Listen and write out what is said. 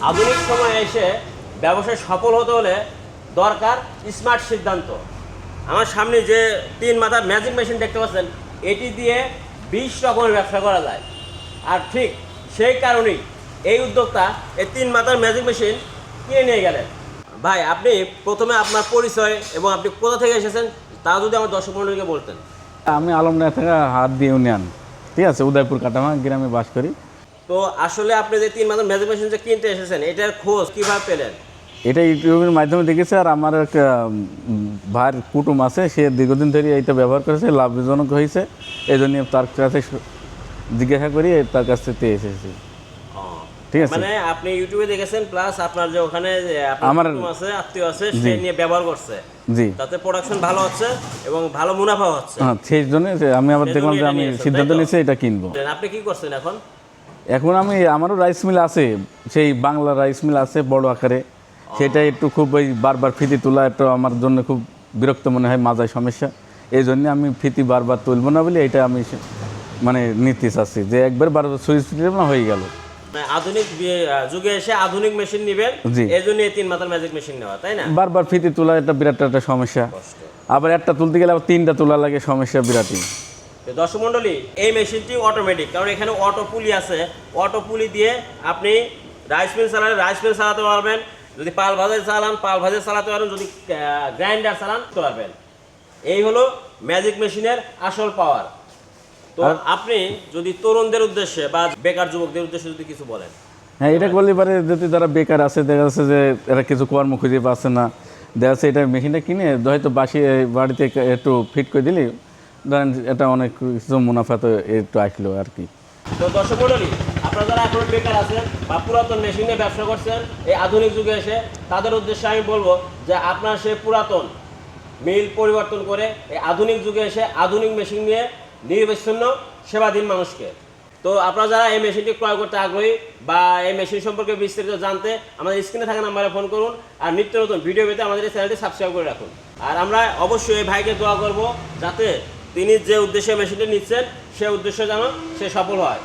আধুনিক সময়ে এসে ব্যবসায় সফল হতে হলে দরকার স্মার্ট সিদ্ধান্ত। আমার সামনে যে 3 মাথার ম্যাজিক মেশিন দেখতে পাচ্ছেন, এটি দিয়ে 20 রকমের ব্যবসা করা যায়। আর ঠিক সেই কারণেই এই উদ্যোক্তা এই 3 মাথার ম্যাজিক মেশিন কিনে নিয়ে গেলেন। ভাই, আপনি প্রথমে আপনার পরিচয় এবং আপনি কোথা থেকে এসেছেন তা যদি আমার দর্শক মণ্ডলীকে বলতেন। আমি আলমডাঙ্গা থেকে হাত দিয়ে ইউনিয়ন, ঠিক আছে, উদয়পুর কাটামা গ্রামে বাস করি। তো আসলে আপনি যে 3 মাথার ম্যাজিক মেশিন যে কিনতে এসেছেন, এটার খোঁজ কীভাবে পেলেন? এটা ইউটিউবের মাধ্যমে দেখেছি, আর আমার এক ভাইয়ের কুটুম আছে, সে দীর্ঘদিন ধরে এইটা ব্যবহার করেছে, লাভজনক হয়েছে, এই জন্য তার কাছে জিজ্ঞাসা করি, তার কাছ থেকে এসেছি। ঠিক আছে, মানে আপনি ইউটিউবে দেখেছেন, প্লাস আপনার যে ওখানে আমার আছে আত্মীয় আছে, সে নিয়ে ব্যবহার করছে, জি, তাতে প্রোডাকশন ভালো হচ্ছে এবং ভালো মুনাফা হচ্ছে। হ্যাঁ, সেই জন্য আমি আবার দেখলাম যে আমি সিদ্ধান্ত নিয়েছি এটা কিনবো। আপনি কি করছেন এখন? এখন আমারও রাইস মিল আছে, সেই বাংলা রাইস মিল আছে বড় আকারে, সেটা একটু খুব ওই বারবার ফিতি তোলা একটু আমার জন্য খুব বিরক্ত মনে হয়, মাজায় সমস্যা, এই জন্য আমি ফিতি বারবার তুলবো না বলে এটা আমি মানে নিতে চাচ্ছি, যে একবার বারবার সুইচ না হয়ে গেল। আধুনিক যুগে এসে আধুনিক মেশিন নেবেন, এই জন্য এই 3 মাথার ম্যাজিক মেশিন নেওয়া, তাই না? বারবার ফিতি তোলা এটা বিরাট একটা সমস্যা, আবার একটা তুলতে গেলে আবার 3টা তোলা লাগে, সমস্যা বিরাটই। দর্শক মণ্ডলী, এই মেশিনটি অটোমেটিক, কারণ এখানে অটো পুলি আছে। অটো পুলি দিয়ে আপনি রাইস মিল চালালে রাইস মিল চালাতে পারবেন, যদি পাল ভাজে চালান পাল ভাজে চালাতে পারবেন, যদি গ্রাইন্ডার চালান করতে পারবেন। এই হলো ম্যাজিক মেশিনের আসল পাওয়ার। তো আপনি যদি তরুণদের উদ্দেশ্যে বা বেকার যুবকদের উদ্দেশ্যে যদি কিছু বলেন। হ্যাঁ, এটা বলতে পারে যদি তারা বেকার আছে, দেখা যাচ্ছে যে এরা কিছু কর্ম খুঁজে পাচ্ছে না, দেখা যাচ্ছে এটা মেশিনটা কিনে হয়তো বাড়িতে একটু ফিট করে দিলে ধরেন এটা অনেক কিছু মুনাফা তো একটু আসলো আর কি। তো দর্শক মণ্ডলী, আপনারা যারা এখন বেকার আছেন বা পুরাতন মেশিন নিয়ে ব্যবসা করছেন এই আধুনিক যুগে এসে, তাদের উদ্দেশ্যে আমি বলবো যে আপনার সেই পুরাতন মিল পরিবর্তন করে এই আধুনিক যুগে এসে আধুনিক মেশিন নিয়ে নিরবিচ্ছিন্ন সেবা দিন মানুষকে। তো আপনারা যারা এই মেশিনটি ক্রয় করতে আগ্রহী বা এই মেশিন সম্পর্কে বিস্তারিত জানতে আমাদের স্ক্রিনে থাকা নাম্বারে ফোন করুন, আর নিত্য নতুন ভিডিও পেতে আমাদের এই চ্যানেলটি সাবস্ক্রাইব করে রাখুন। আর আমরা অবশ্যই এই ভাইকে দোয়া করব যাতে তিনি যে উদ্দেশ্যে মেশিনটি নিচ্ছেন সে উদ্দেশ্য যেন সে সফল হয়।